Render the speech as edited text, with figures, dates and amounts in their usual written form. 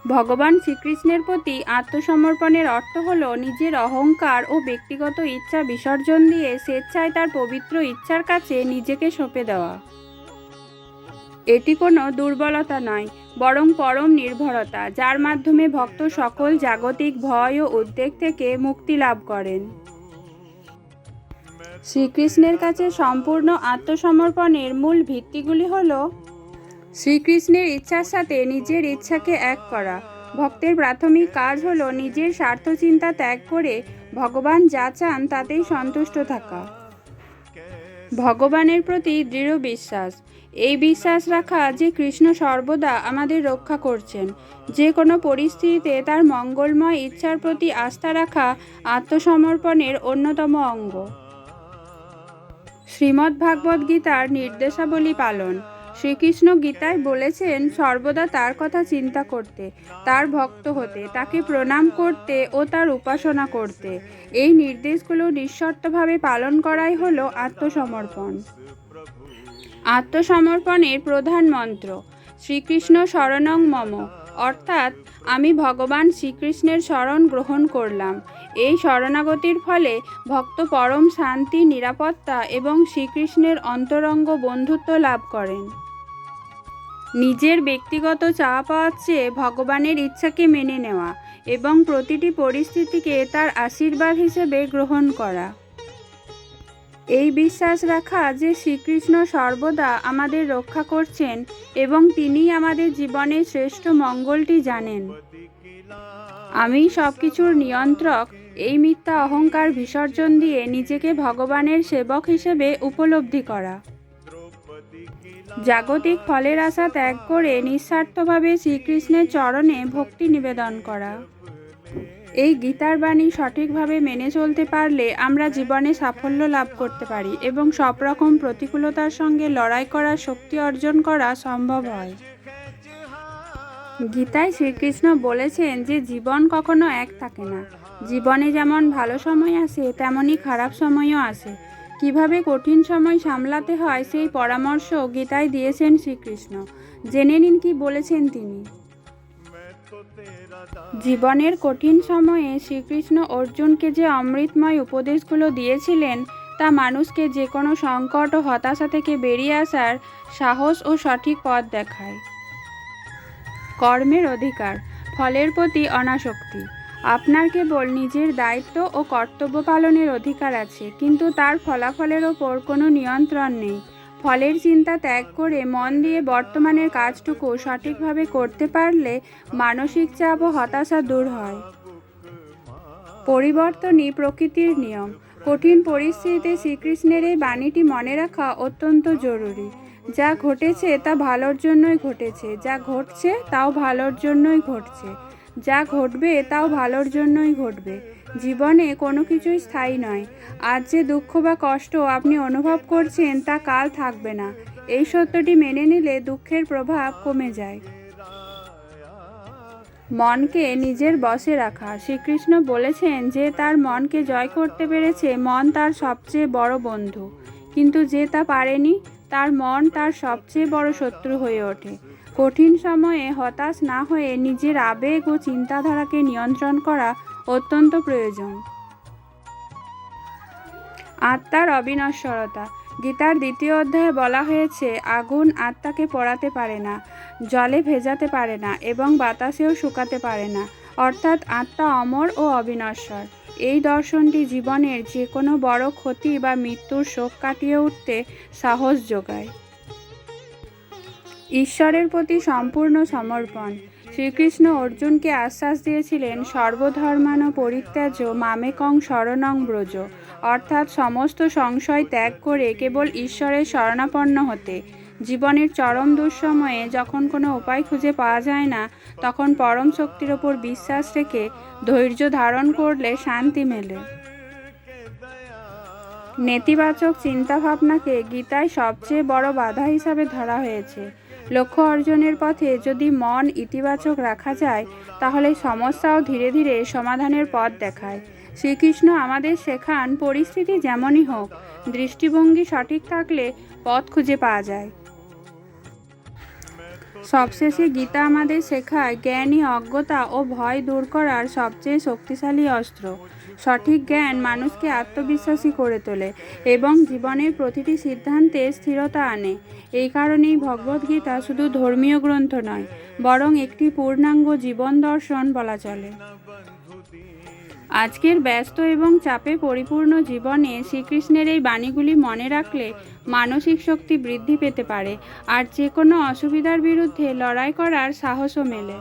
ভগবান শ্রীকৃষ্ণের প্রতি আত্মসমর্পণের অর্থ হল নিজের অহংকার ও ব্যক্তিগত ইচ্ছা বিসর্জন দিয়ে স্বেচ্ছায় তার পবিত্র ইচ্ছার কাছে নিজেকে সঁপে দেওয়া। এটি কোনো দুর্বলতা নয়, বরং পরম নির্ভরতা, যার মাধ্যমে ভক্ত সকল জাগতিক ভয় ও উদ্বেগ থেকে মুক্তি লাভ করেন। শ্রীকৃষ্ণের কাছে সম্পূর্ণ আত্মসমর্পণের মূল ভিত্তিগুলি হল: শ্রীকৃষ্ণের ইচ্ছার সাথে নিজের ইচ্ছাকে এক করা। ভক্তের প্রাথমিক কাজ হল নিজের স্বার্থচিন্তা ত্যাগ করে ভগবান যা চান তাতেই সন্তুষ্ট থাকা। ভগবানের প্রতি দৃঢ় বিশ্বাস। এই বিশ্বাস রাখা যে কৃষ্ণ সর্বদা আমাদের রক্ষা করছেন। যে কোনো পরিস্থিতিতে তার মঙ্গলময় ইচ্ছার প্রতি আস্থা রাখা আত্মসমর্পণের অন্যতম অঙ্গ। শ্রীমদ্ভাগবত গীতার নির্দেশাবলী পালন। শ্রীকৃষ্ণ গীতায় বলেছেন সর্বদা তার কথা চিন্তা করতে, তার ভক্ত হতে, তাকে প্রণাম করতে ও তার উপাসনা করতে। এই নির্দেশগুলো নিঃশর্তভাবে পালন করাই হল আত্মসমর্পণ। আত্মসমর্পণের প্রধান মন্ত্র শ্রীকৃষ্ণ শরণং মম, অর্থাৎ আমি ভগবান শ্রীকৃষ্ণের শরণ গ্রহণ করলাম। এই শরণাগতির ফলে ভক্ত পরম শান্তি, নিরাপত্তা এবং শ্রীকৃষ্ণের অন্তরঙ্গ বন্ধুত্ব লাভ করেন। নিজের ব্যক্তিগত চাওয়া পাওয়ার চেয়ে ভগবানের ইচ্ছাকে মেনে নেওয়া এবং প্রতিটি পরিস্থিতিকে তার আশীর্বাদ হিসেবে গ্রহণ করা। এই বিশ্বাস রাখা যে শ্রীকৃষ্ণ সর্বদা আমাদের রক্ষা করছেন এবং তিনিই আমাদের জীবনের শ্রেষ্ঠ মঙ্গলটি জানেন। আমি সব কিছুর নিয়ন্ত্রক, এই মিথ্যা অহংকার বিসর্জন দিয়ে নিজেকে ভগবানের সেবক হিসেবে উপলব্ধি করা। জাগতিক ফলের আশা ত্যাগ করে নিঃস্বার্থভাবে শ্রীকৃষ্ণের চরণে ভক্তি নিবেদন করা। এই গীতার বাণী সঠিকভাবে মেনে চলতে পারলে আমরা জীবনে সাফল্য লাভ করতে পারি এবং সব রকম প্রতিকূলতার সঙ্গে লড়াই করার শক্তি অর্জন করা সম্ভব হয়। গীতায় শ্রীকৃষ্ণ বলেছেন যে জীবন কখনো এক থাকে না। জীবনে যেমন ভালো সময় আসে তেমনই খারাপ সময়ও আসে। কিভাবে কঠিন সময় সামলাতে হয় সেই পরামর্শ গীতায় দিয়েছেন শ্রীকৃষ্ণ। জেনে নিন কি বলেছেন তিনি। জীবনের কঠিন সময়ে শ্রীকৃষ্ণ অর্জুনকে যে অমৃতময় উপদেশগুলো দিয়েছিলেন তা মানুষকে যে কোনো সংকট ও হতাশা থেকে বেরিয়ে আসার সাহস ও সঠিক পথ দেখায়। কর্মের অধিকার, ফলের প্রতি অনাসক্তি। আপনার কেবল নিজের দায়িত্ব ও কর্তব্য পালনের অধিকার আছে, কিন্তু তার ফলাফলের ওপর কোনো নিয়ন্ত্রণ নেই। ফলের চিন্তা ত্যাগ করে মন দিয়ে বর্তমানের কাজটুকু সঠিকভাবে করতে পারলে মানসিক চাপ ও হতাশা দূর হয়। পরিবর্তনই প্রকৃতির নিয়ম। কঠিন পরিস্থিতিতে শ্রীকৃষ্ণের এই বাণীটি মনে রাখা অত্যন্ত জরুরি। যা ঘটেছে তা ভালোর জন্যই ঘটেছে, যা ঘটছে তাও ভালোর জন্যই ঘটছে, যা ঘটবে তাও ভালোর জন্যই ঘটবে। জীবনে কোনো কিছুই স্থায়ী নয়। আজ যে দুঃখ বা কষ্ট আপনি অনুভব করছেন তা কাল থাকবে না। এই সত্যটি মেনে নিলে দুঃখের প্রভাব কমে যায়। মনকে নিজের বশে রাখা। শ্রীকৃষ্ণ বলেছেন যে তার মনকে জয় করতে পেরেছে মন তার সবচেয়ে বড় বন্ধু, কিন্তু যে তা পারেনি তার মন তার সবচেয়ে বড় শত্রু হয়ে ওঠে। কঠিন সময়ে হতাশ না হয়ে নিজের আবেগ ও চিন্তাধারাকে নিয়ন্ত্রণ করা অত্যন্ত প্রয়োজন। আত্মার অবিনশ্বরতা। গীতার 2য় অধ্যায়ে বলা হয়েছে আগুন আত্মাকে পোড়াতে পারে না, জলে ভেজাতে পারে না এবং বাতাসেও শুকাতে পারে না, অর্থাৎ আত্মা অমর ও অবিনশ্বর। এই দর্শনটি জীবনের যে কোনো বড় ক্ষতি বা মৃত্যুর শোক কাটিয়ে উঠতে সাহস যোগায়। ঈশ্বরের প্রতি সম্পূর্ণ সমর্পণ। শ্রীকৃষ্ণ অর্জুনকে আশ্বাস দিয়েছিলেন সর্বধর্মাণ পরিত্যাজ্য মামেকং শরণং ব্রজ, অর্থাৎ সমস্ত সংশয় ত্যাগ করে কেবল ঈশ্বরের শরণাপন্ন হতে। জীবনের চরম দুঃসময়ে যখন কোনো উপায় খুঁজে পাওয়া যায় না, তখন পরম শক্তির ওপর বিশ্বাস রেখে ধৈর্য ধারণ করলে শান্তি মেলে। নেতিবাচক চিন্তাভাবনাকে গীতায় সবচেয়ে বড় বাধা হিসাবে ধরা হয়েছে। লক্ষ্য অর্জনের পথে যদি মন ইতিবাচক রাখা যায় তাহলে সমস্যাও ধীরে ধীরে সমাধানের পথ দেখায়। শ্রীকৃষ্ণ আমাদের শেখান পরিস্থিতি যেমনই হোক, দৃষ্টিভঙ্গি সঠিক থাকলে পথ খুঁজে পাওয়া যায়। সবশেষে গীতা আমাদের শেখায় জ্ঞানই অজ্ঞতা ও ভয় দূর করার সবচেয়ে শক্তিশালী অস্ত্র। সঠিক জ্ঞান মানুষকে আত্মবিশ্বাসী করে তোলে এবং জীবনের প্রতিটি সিদ্ধান্তে স্থিরতা আনে। এই কারণেই ভগবদ্গীতা শুধু ধর্মীয় গ্রন্থ নয়, বরং একটি পূর্ণাঙ্গ জীবন দর্শন বলা চলে। আজকের ব্যস্ত এবং চাপে পরিপূর্ণ জীবনে শ্রীকৃষ্ণের এই বাণীগুলি মনে রাখলে মানসিক শক্তি বৃদ্ধি পেতে পারে আর যে কোনো অসুবিধার বিরুদ্ধে লড়াই করার সাহসও মেলে।